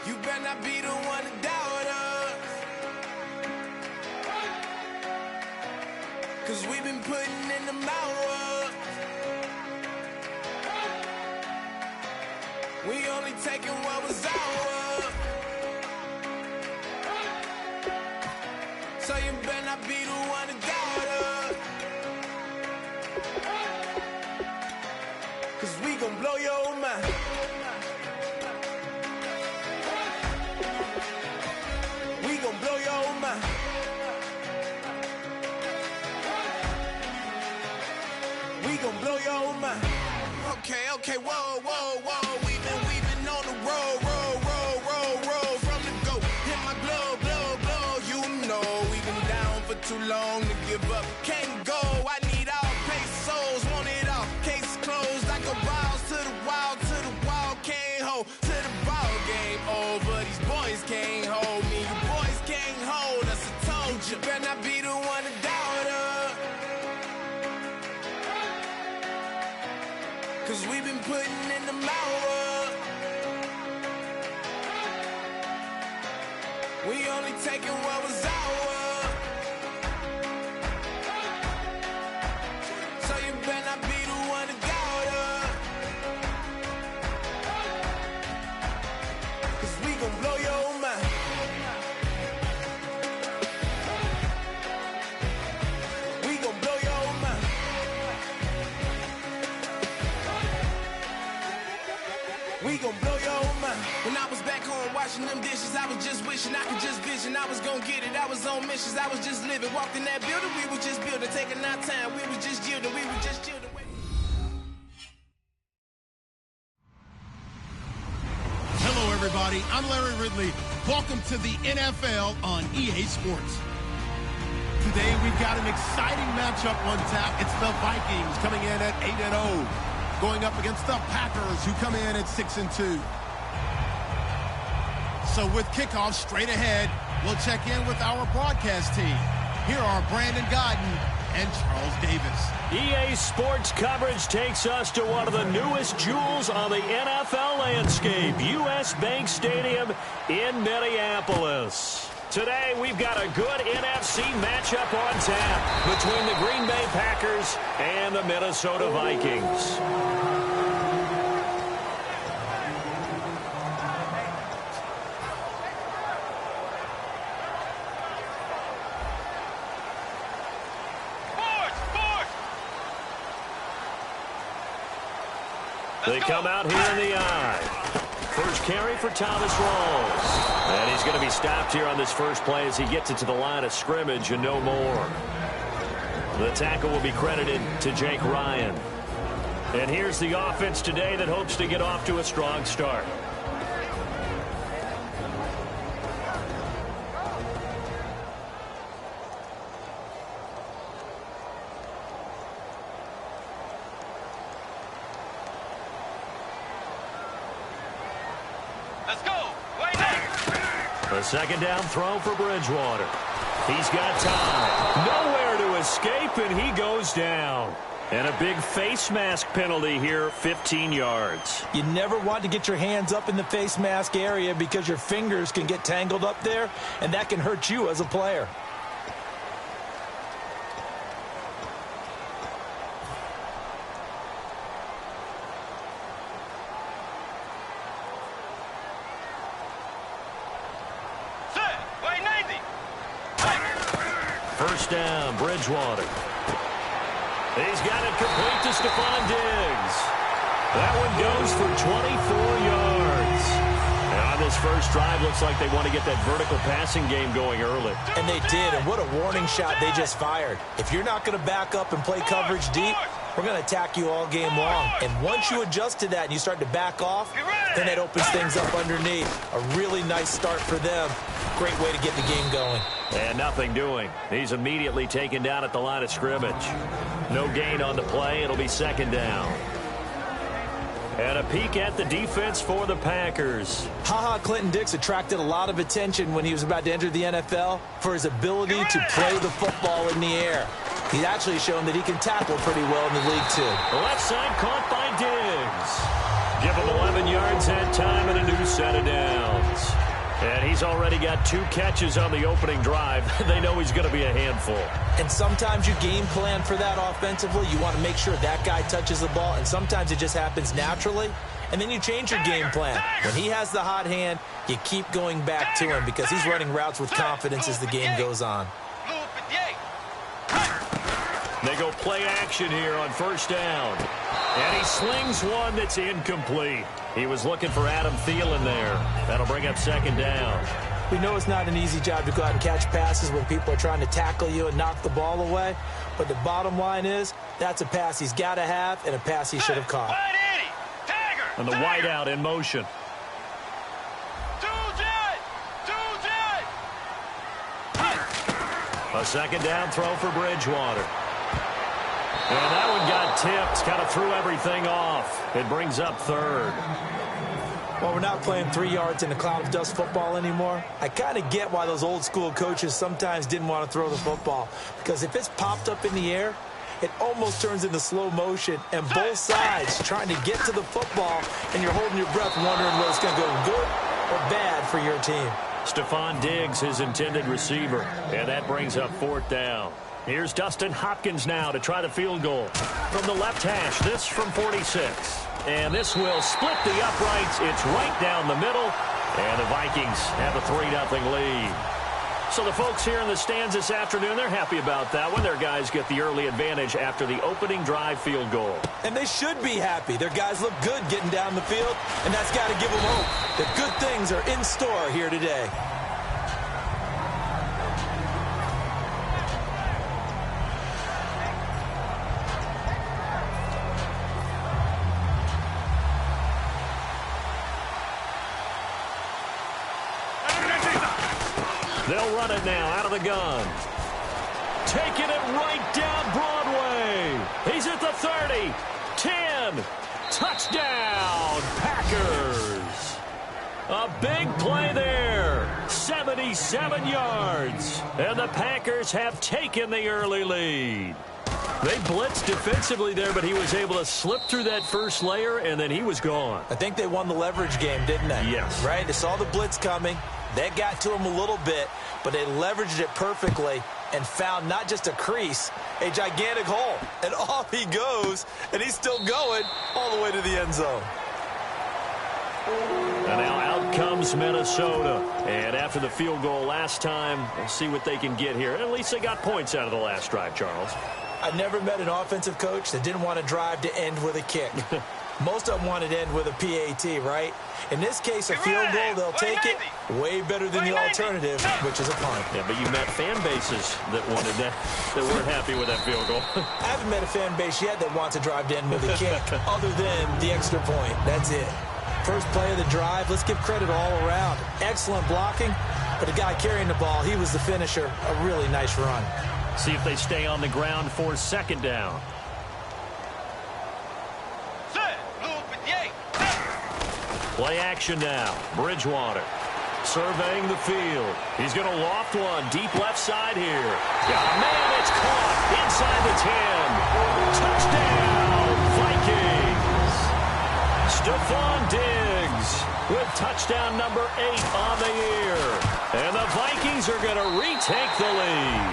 You better not be the one to doubt us, 'cause we've been putting in the hours. We only taking what was ours. So you better not be the one to doubt us, 'cause we gon' blow your mind. We gon' blow your mind. We gon' blow your mind. Okay, whoa. We've been on the road from the go. Hit my glow. You know we've been down for too long to give up. Can't go. I need all pesos, want it all. Case closed. I go balls to the wall, can't hold to the ball game over. These boys can't hold me. You boys can't hold us. I told you. Better not be the one to doubt us, 'cause we've been putting in the hours. We only taking what was ours. So you better not be the one to doubt us, 'cause we gon' blow your mind. We gon' blow your mind. We gon' blow your mind. When I was back home washing them dishes, I was just wishing I could just vision. I was gon' get it, I was on missions, I was just living. Walked in that building, we was just building. Taking our time, we was just yielding, Hello, everybody. I'm Larry Ridley. Welcome to the NFL on EA Sports. Today, we've got an exciting matchup on tap. It's the Vikings coming in at 8-0, going up against the Packers, who come in at 6-2. So with kickoff straight ahead, we'll check in with our broadcast team. Here are Brandon Godden and Charles Davis. EA Sports coverage takes us to one of the newest jewels on the NFL landscape, US Bank Stadium in Minneapolis. Today, we've got a good NFC matchup on tap between the Green Bay Packers and the Minnesota Vikings. They come out here in the eye. First carry for Thomas Rawls. And he's going to be stopped here on this first play as he gets it to the line of scrimmage and no more. The tackle will be credited to Jake Ryan. And here's the offense today that hopes to get off to a strong start. Let's go. A second down throw for Bridgewater. He's got time. Nowhere to escape, and he goes down. And a big face mask penalty here, 15 yards. You never want to get your hands up in the face mask area because your fingers can get tangled up there, and that can hurt you as a player. First down, Bridgewater. He's got it complete to Stephon Diggs. That one goes for 24 yards. And on this first drive, looks like they want to get that vertical passing game going early. And they did, and what a warning shot they just fired. If you're not going to back up and play coverage deep, we're going to attack you all game long. And once you adjust to that and you start to back off, then it opens things up underneath. A really nice start for them. Great way to get the game going. And nothing doing. He's immediately taken down at the line of scrimmage. No gain on the play. It'll be second down. And a peek at the defense for the Packers. Clinton Dix attracted a lot of attention when he was about to enter the NFL for his ability to play the football in the air. He's actually shown that he can tackle pretty well in the league, too. The left side caught by Diggs. Give him 11 yards that time and a new set of downs. And he's already got 2 catches on the opening drive. They know he's going to be a handful. And sometimes you game plan for that offensively. You want to make sure that guy touches the ball, and sometimes it just happens naturally. And then you change your game plan. When he has the hot hand, you keep going back to him because he's running routes with confidence as the game goes on. They go play action here on first down. And he slings one that's incomplete. He was looking for Adam Thielen there. That'll bring up second down. We know it's not an easy job to go out and catch passes when people are trying to tackle you and knock the ball away. But the bottom line is, that's a pass he's got to have and a pass he should have caught. And the wideout in motion. A second down throw for Bridgewater. And that one got tipped, kind of threw everything off. It brings up third. Well, we're not playing 3 yards in a cloud of dust football anymore. I kind of get why those old school coaches sometimes didn't want to throw the football. Because if it's popped up in the air, it almost turns into slow motion. And both sides trying to get to the football, and you're holding your breath wondering whether it's going to go good or bad for your team. Stephon Diggs, his intended receiver. And that brings up fourth down. Here's Dustin Hopkins now to try the field goal. From the left hash, this from 46. And this will split the uprights. It's right down the middle. And the Vikings have a 3-0 lead. So the folks here in the stands this afternoon, they're happy about that one. Their guys get the early advantage after the opening drive field goal. And they should be happy. Their guys look good getting down the field, and that's got to give them hope that good things are in store here today. They'll run it now out of the gun. Taking it right down Broadway. He's at the 30. 10. Touchdown, Packers. A big play there. 77 yards. And the Packers have taken the early lead. They blitzed defensively there, but he was able to slip through that first layer, and then he was gone. I think they won the leverage game, didn't they? Yes. Right? They saw the blitz coming. That got to him a little bit, but they leveraged it perfectly and found not just a crease, a gigantic hole. And off he goes, and he's still going all the way to the end zone. And now out comes Minnesota. And after the field goal last time, we'll see what they can get here. At least they got points out of the last drive, Charles. I've never met an offensive coach that didn't want to drive to end with a kick. Most of them wanted to end with a PAT, right? In this case, a field goal, they'll take it. Way better than the alternative, which is a punt. Yeah, but you met fan bases that wanted that weren't happy with that field goal. I haven't met a fan base yet that wants to drive to end with a kick, other than the extra point. That's it. First play of the drive, let's give credit all around. Excellent blocking, but the guy carrying the ball, he was the finisher. A really nice run. See if they stay on the ground for second down. Play action now. Bridgewater surveying the field. He's going to loft one deep left side here. Yeah, man, it's caught inside the 10. Touchdown, Vikings. Stephon Diggs with touchdown number 8 on the year. And the Vikings are going to retake the lead.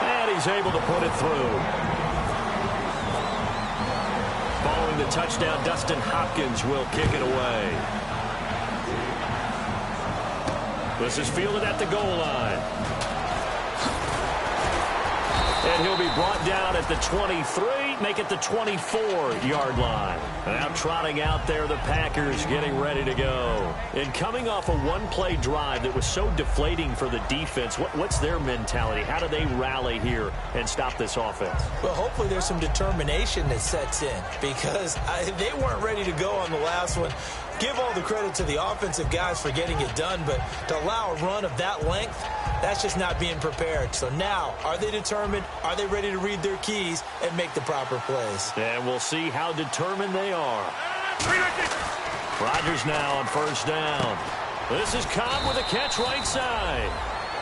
And he's able to put it through. Following the touchdown, Dustin Hopkins will kick it away. This is fielded at the goal line. And he'll be brought down at the 23, make it the 24-yard line. And now trotting out there, the Packers getting ready to go. And coming off a one-play drive that was so deflating for the defense, what's their mentality? How do they rally here and stop this offense? Well, hopefully there's some determination that sets in because they weren't ready to go on the last one. Give all the credit to the offensive guys for getting it done, but to allow a run of that length, that's just not being prepared. So now, are they determined? Are they ready to read their keys and make the proper plays? And we'll see how determined they are. Rodgers now on first down. This is Cobb with a catch right side.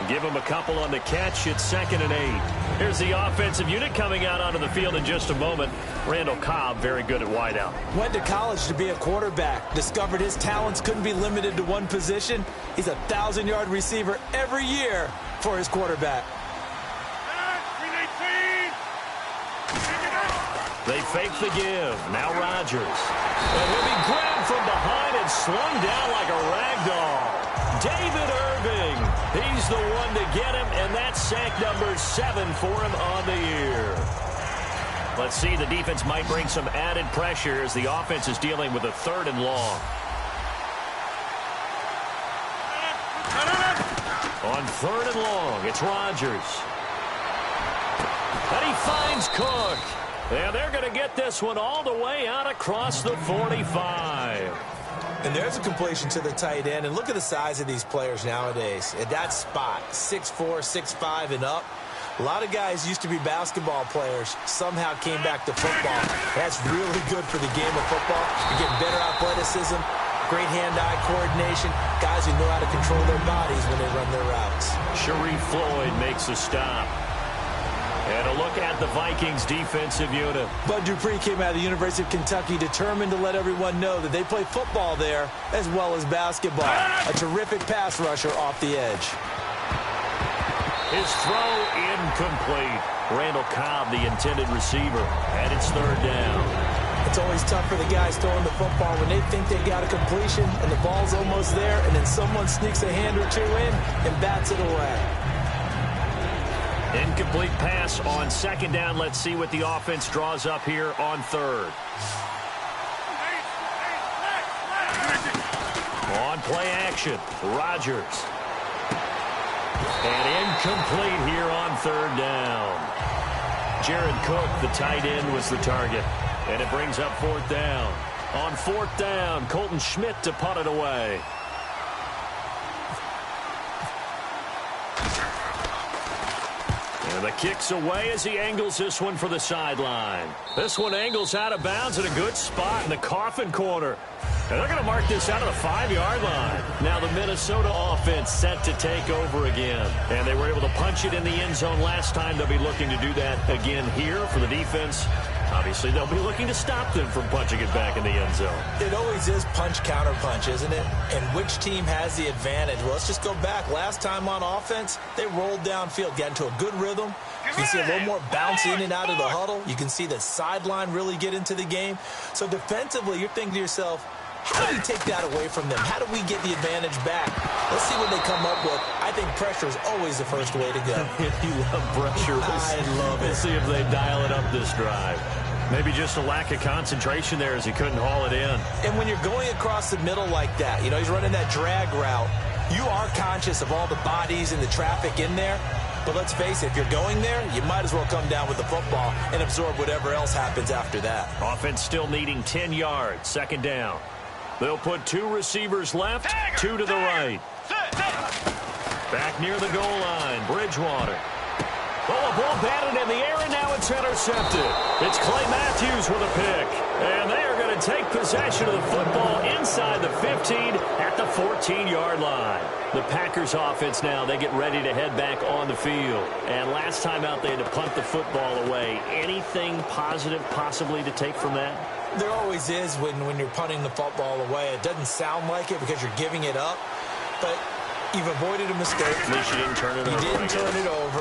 Give him a couple on the catch. It's 2nd and 8. Here's the offensive unit coming out onto the field in just a moment. Randall Cobb, very good at wideout. Went to college to be a quarterback. Discovered his talents couldn't be limited to one position. He's a 1,000-yard receiver every year for his quarterback. They fake the give. Now Rodgers. And he'll be grabbed from behind and slung down like a rag doll. David Irving. He's the one to get him, and that's sack number 7 for him on the year. Let's see, the defense might bring some added pressure as the offense is dealing with a 3rd and long. On 3rd and long, it's Rodgers. And he finds Cook. And they're going to get this one all the way out across the 45. And there's a completion to the tight end. And look at the size of these players nowadays. At that spot, 6'4", 6'5", and up. A lot of guys used to be basketball players, somehow came back to football. That's really good for the game of football. You're getting better athleticism, great hand-eye coordination, guys who know how to control their bodies when they run their routes. Sharif Floyd makes a stop. And a look at the Vikings defensive unit. Bud Dupree came out of the University of Kentucky determined to let everyone know that they play football there as well as basketball. A terrific pass rusher off the edge. His throw incomplete. Randall Cobb, the intended receiver. And it's 3rd down. It's always tough for the guys throwing the football when they think they got a completion and the ball's almost there, and then someone sneaks a hand or two in and bats it away. Incomplete pass on 2nd down. Let's see what the offense draws up here on 3rd. On play action, Rodgers. And incomplete here on 3rd down. Jared Cook, the tight end, was the target. And it brings up 4th down. On 4th down, Colton Schmidt to punt it away. And the kick's away as he angles this one for the sideline. This one angles out of bounds in a good spot in the coffin corner. And they're going to mark this out of the 5-yard line. Now the Minnesota offense set to take over again. And they were able to punch it in the end zone last time. They'll be looking to do that again here for the defense. Obviously, they'll be looking to stop them from punching it back in the end zone. It always is punch, counter punch, isn't it? And which team has the advantage? Well, let's just go back. Last time on offense, they rolled downfield, got into a good rhythm. You can see a little more bounce in and out of the huddle. You can see the sideline really get into the game. So defensively, you're thinking to yourself, how do we take that away from them? How do we get the advantage back? Let's see what they come up with. I think pressure is always the first way to go. You love pressure. I love it. We'll see if they dial it up this drive. Maybe just a lack of concentration there as he couldn't haul it in. And when you're going across the middle like that, you know, he's running that drag route, you are conscious of all the bodies and the traffic in there. But let's face it, if you're going there, you might as well come down with the football and absorb whatever else happens after that. Offense still needing 10 yards, 2nd down. They'll put 2 receivers left, 2 to the right. Back near the goal line, Bridgewater. Oh, a ball batted in the air, and now it's intercepted. It's Clay Matthews with a pick. And they are going to take possession of the football inside the 15 at the 14-yard line. The Packers offense now, they get ready to head back on the field. And last time out, they had to punt the football away. Anything positive possibly to take from that? There always is when you're punting the football away. It doesn't sound like it because you're giving it up, but you've avoided a mistake. At least you didn't turn it over. You didn't turn it over,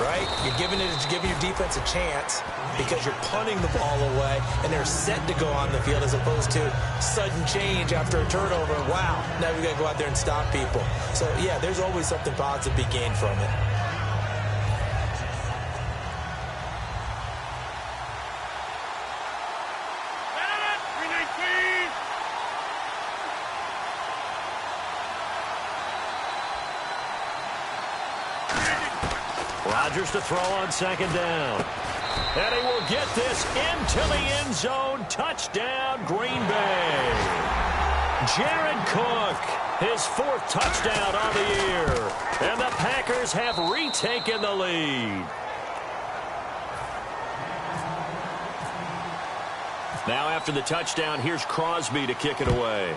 right? You're giving your defense a chance because you're punting the ball away, and they're set to go on the field as opposed to sudden change after a turnover. Wow, now we got to go out there and stop people. So, yeah, there's always something positive to be gained from it. Rodgers to throw on 2nd down. And he will get this into the end zone. Touchdown, Green Bay. Jared Cook, his 4th touchdown on the year. And the Packers have retaken the lead. Now after the touchdown, here's Crosby to kick it away.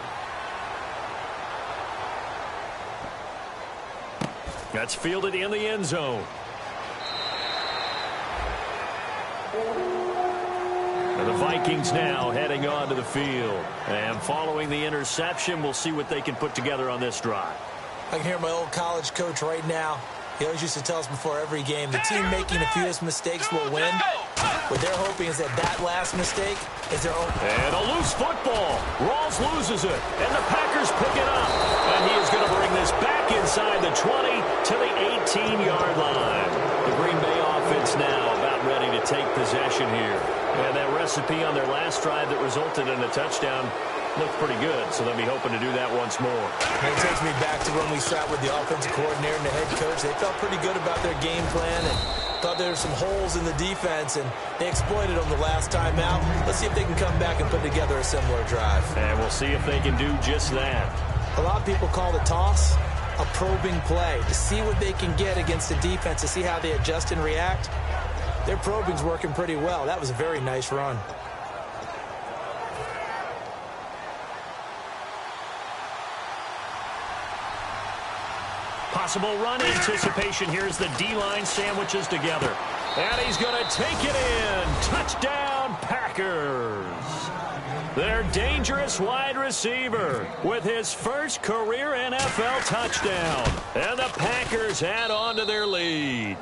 That's fielded in the end zone. And the Vikings now heading onto the field. And following the interception, we'll see what they can put together on this drive. I can hear my old college coach right now. He always used to tell us before every game, the team making the fewest mistakes will win. What they're hoping is that last mistake is their own. And a loose football. Rawls loses it. And the Packers pick it up. And he is going to bring this back inside the 20 to the 18-yard line. The Green Bay offense now about ready to take possession here. And that recipe on their last drive that resulted in a touchdown looked pretty good, so they'll be hoping to do that once more. And it takes me back to when we sat with the offensive coordinator and the head coach. They felt pretty good about their game plan and thought there were some holes in the defense, and they exploited them the last time out. Let's see if they can come back and put together a similar drive. And we'll see if they can do just that. A lot of people call the toss a probing play, to see what they can get against the defense, to see how they adjust and react. Their probing's working pretty well. That was a very nice run. Possible run anticipation. Here's the D-line sandwiches together. And he's going to take it in. Touchdown, Packers. Their dangerous wide receiver with his first career NFL touchdown. And the Packers add on to their lead.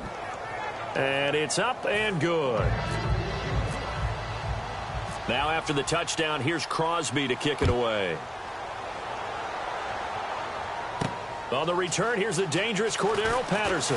And it's up and good. Now after the touchdown, here's Crosby to kick it away. On the return, here's the dangerous Cordero Patterson.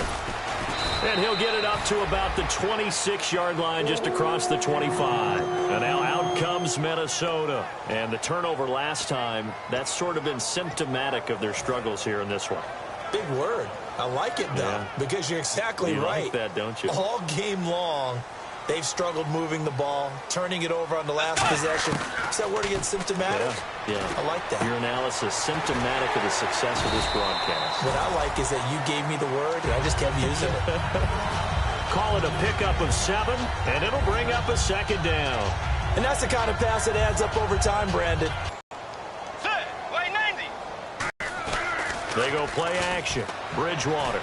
And he'll get it up to about the 26-yard line just across the 25. And now out comes Minnesota. And the turnover last time, that's sort of been symptomatic of their struggles here in this one. Big word. I like it, though, because you're exactly right. You like that, don't you? All game long, they've struggled moving the ball, turning it over on the last possession. Is that word again, symptomatic? Yeah. I like that. Your analysis, symptomatic of the success of this broadcast. What I like is that you gave me the word, and I just kept using it. Call it a pickup of 7, and it'll bring up a second down. And that's the kind of pass that adds up over time, Brandon. They go play action. Bridgewater.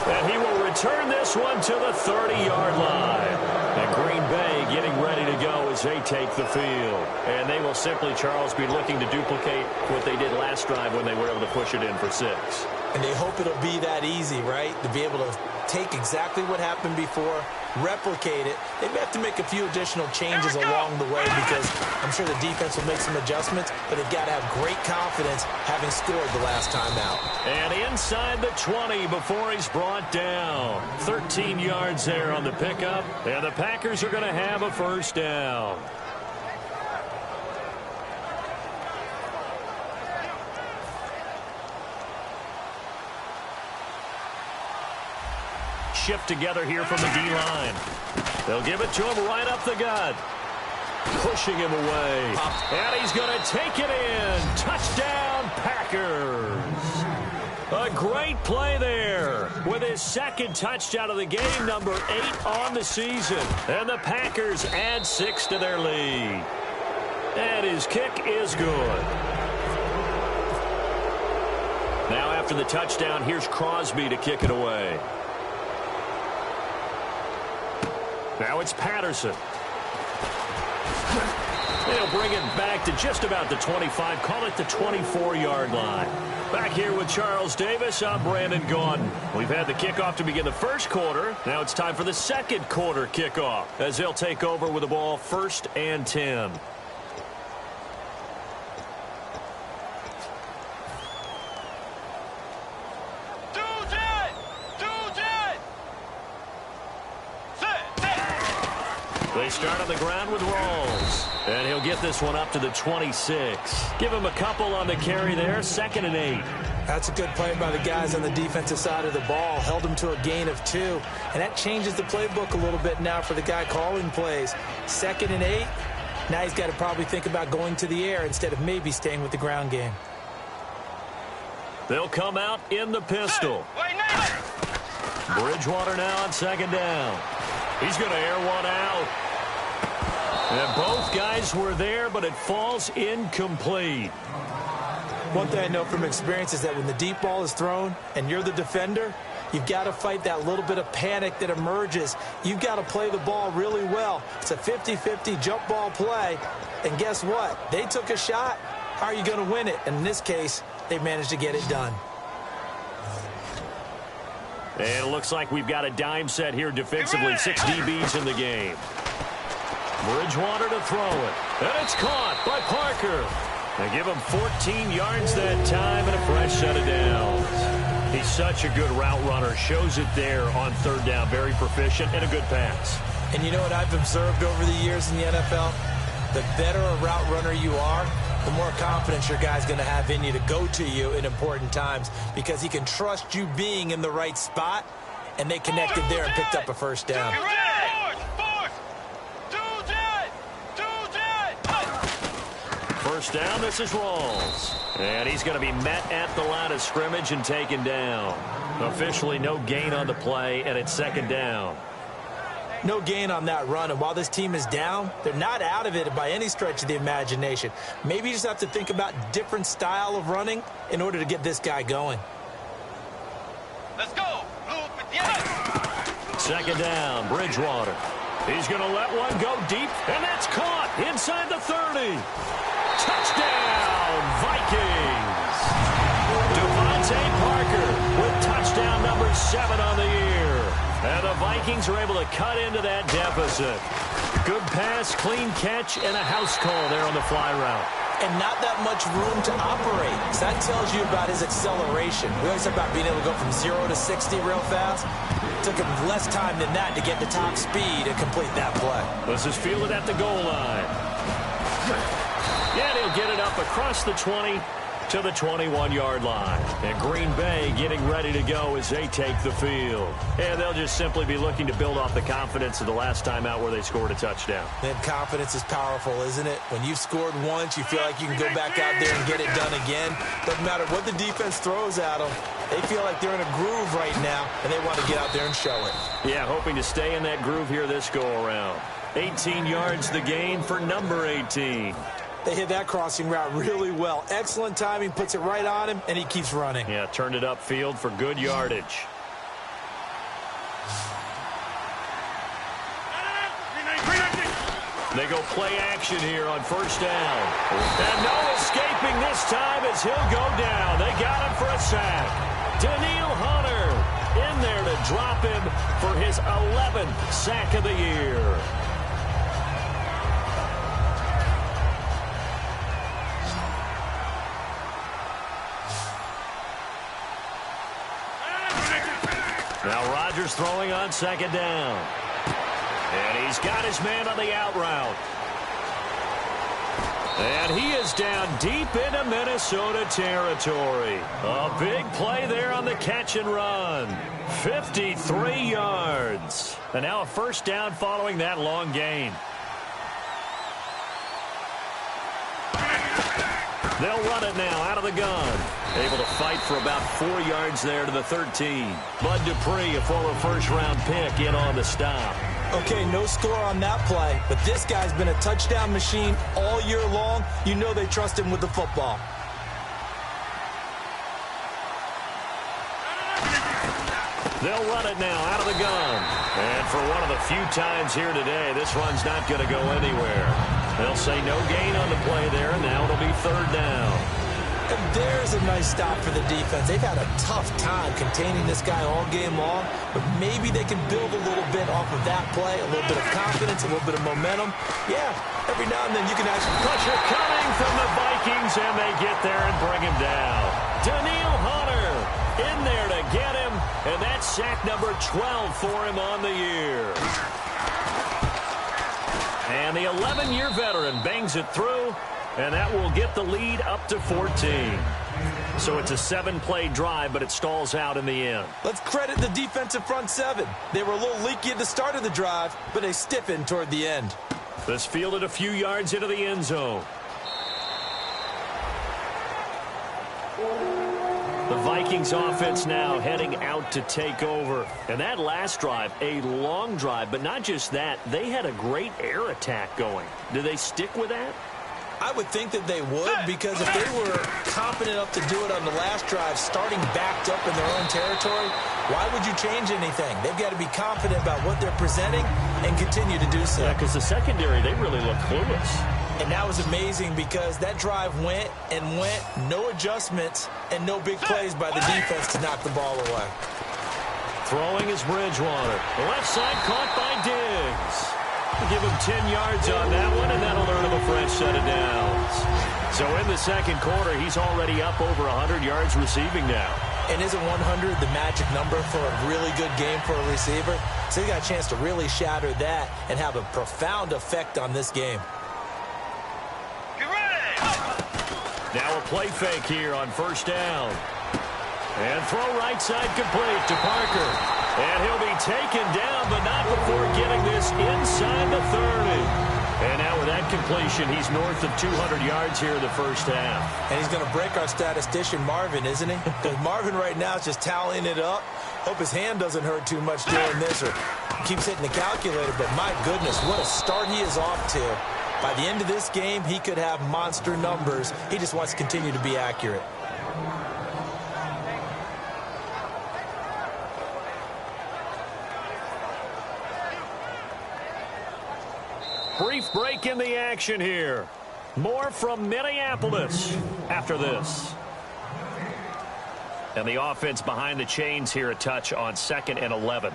And he will return this one to the 30-yard line. And Green Bay getting ready to go as they take the field. And they will simply, Charles, be looking to duplicate what they did last drive when they were able to push it in for 6. And they hope it'll be that easy, right? To be able to take exactly what happened before, replicate it. They may have to make a few additional changes along the way because I'm sure the defense will make some adjustments, but they've got to have great confidence having scored the last time out. And inside the 20 before he's brought down. 13 yards there on the pickup, and the Packers are going to have a first down. Shift together here from the D-line. They'll give it to him right up the gut. Pushing him away. And he's going to take it in. Touchdown, Packers. A great play there with his second touchdown of the game, number 8 on the season. And the Packers add 6 to their lead. And his kick is good. Now after the touchdown, here's Crosby to kick it away. Now it's Patterson. They'll bring it back to just about the 25. Call it the 24-yard line. Back here with Charles Davis, I'm Brandon Gaudin. We've had the kickoff to begin the first quarter. Now it's time for the second quarter kickoff as they'll take over with the ball 1st and 10. They start on the ground with Rawls. And he'll get this one up to the 26. Give him a couple on the carry there. 2nd and 8. That's a good play by the guys on the defensive side of the ball. Held him to a gain of 2. And that changes the playbook a little bit now for the guy calling plays. 2nd and 8. Now he's got to probably think about going to the air instead of maybe staying with the ground game. They'll come out in the pistol. Bridgewater now on 2nd down. He's going to air one out. And both guys were there, but it falls incomplete. One thing I know from experience is that when the deep ball is thrown and you're the defender, You've got to fight that little bit of panic that emerges. You've got to play the ball really well. It's a 50-50 jump ball play. And guess what? They took a shot. How are you going to win it? And in this case, they managed to get it done. And it looks like we've got a dime set here defensively. 6 DBs in the game. Bridgewater to throw it. And it's caught by Parker. They give him 14 yards that time and a fresh set of downs. He's such a good route runner. Shows it there on third down. Very proficient and a good pass. And you know what I've observed over the years in the NFL? The better a route runner you are, the more confidence your guy's going to have in you to go to you in important times because he can trust you being in the right spot, and they connected there and picked up a first down. First down, this is Rawls. And he's going to be met at the line of scrimmage and taken down. Officially no gain on the play, and it's second down. No gain on that run, and while this team is down, they're not out of it by any stretch of the imagination. Maybe you just have to think about different style of running in order to get this guy going. Let's go. Second down, Bridgewater. He's going to let one go deep, and that's caught inside the 30. Touchdown, Vikings. Devontae Parker with touchdown number 7 on the year. And the Vikings are able to cut into that deficit. Good pass, clean catch, and a house call there on the fly route. And not that much room to operate. So that tells you about his acceleration. We always talk about being able to go from 0 to 60 real fast. It took him less time than that to get the top speed and complete that play. This is fielded at the goal line. Yeah, he'll get it up across the 20 to the 21-yard line. And Green Bay getting ready to go as they take the field. And they'll just simply be looking to build off the confidence of the last time out where they scored a touchdown. And confidence is powerful, isn't it? When you've scored once, you feel like you can go back out there and get it done again. Doesn't matter what the defense throws at them. They feel like they're in a groove right now, and they want to get out there and show it. Yeah, hoping to stay in that groove here this go-around. 18 yards the gain for number 18. They hit that crossing route really well. Excellent timing, puts it right on him, and he keeps running. Yeah, turned it upfield for good yardage. They go play action here on first down. And no escaping this time as he'll go down. They got him for a sack. Daniil Hunter in there to drop him for his 11th sack of the year. Now Rodgers throwing on second down. And he's got his man on the out route. And he is down deep into Minnesota territory. A big play there on the catch and run. 53 yards. And now a first down following that long gain. They'll run it now out of the gun. Able to fight for about 4 yards there to the 13. Bud Dupree, a former first-round pick, in on the stop. Okay, no score on that play, but this guy's been a touchdown machine all year long. You know they trust him with the football. They'll run it now out of the gun. And for one of the few times here today, this run's not going to go anywhere. They'll say no gain on the play there, and now it'll be third down. And there's a nice stop for the defense. They've had a tough time containing this guy all game long, but maybe they can build a little bit off of that play, a little bit of confidence, a little bit of momentum. Yeah, every now and then you can actually... Pressure coming from the Vikings, and they get there and bring him down. Daniil Hunter in there to get him, and that's sack number 12 for him on the year. And the 11-year veteran bangs it through, and that will get the lead up to 14. So it's a 7-play drive, but it stalls out in the end. Let's credit the defensive front seven. They were a little leaky at the start of the drive, but they stiffened toward the end. This fielded a few yards into the end zone. The Vikings offense now heading out to take over. And that last drive, a long drive, but not just that. They had a great air attack going. Do they stick with that? I would think that they would, because if they were confident enough to do it on the last drive, starting backed up in their own territory, why would you change anything? They've got to be confident about what they're presenting and continue to do so. Yeah, because the secondary, they really look clueless. And that was amazing because that drive went and went, no adjustments, and no big plays by the defense to knock the ball away. Throwing is Bridgewater. The left side caught by Diggs. Give him 10 yards on that one, and that'll earn him a fresh set of downs. So in the second quarter, he's already up over 100 yards receiving now. And isn't 100 the magic number for a really good game for a receiver? So he got a chance to really shatter that and have a profound effect on this game. Now a play fake here on first down. And throw right side complete to Parker. And he'll be taken down, but not before getting this inside the 30. And now with that completion, he's north of 200 yards here in the first half. And he's going to break our statistician, Marvin, isn't he? Because Marvin right now is just tallying it up. Hope his hand doesn't hurt too much doing this or keeps hitting the calculator. But my goodness, what a start he is off to. By the end of this game, he could have monster numbers. He just wants to continue to be accurate. Brief break in the action here. More from Minneapolis after this. And the offense behind the chains here, a touch on 2nd and 11.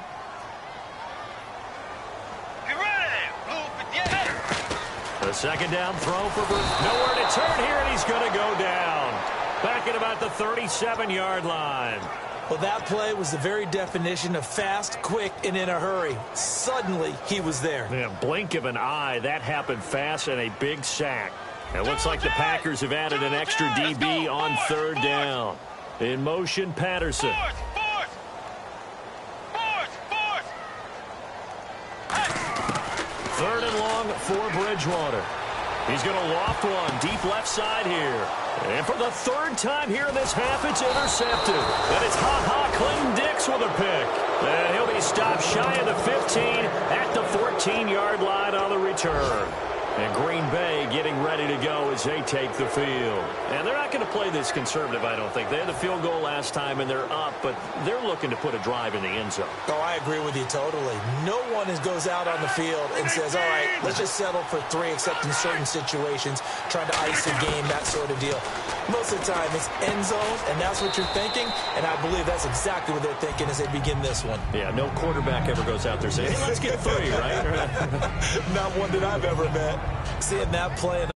The second down throw for Bruce. Nowhere to turn here, and he's going to go down. Back at about the 37-yard line. Well, that play was the very definition of fast, quick, and in a hurry. Suddenly, he was there. Yeah, blink of an eye. That happened fast and a big sack. It looks like the Packers have added an extra DB on third down. In motion, Patterson. Third and long for Bridgewater. He's going to loft one deep left side here. And for the third time here in this half, it's intercepted. And it's Clinton Dix with a pick. And he'll be stopped shy of the 15 at the 14-yard line on the return. And Green Bay getting ready to go as they take the field. And they're not going to play this conservative, I don't think. They had the field goal last time, and they're up, but they're looking to put a drive in the end zone. Oh, I agree with you totally. No one goes out on the field and says, all right, let's just settle for 3, except in certain situations, trying to ice a game, that sort of deal. Most of the time, it's end zone, and that's what you're thinking, and I believe that's exactly what they're thinking as they begin this one. Yeah, no quarterback ever goes out there saying, hey, let's get 3, right? Not one that I've ever met. Seeing that play, and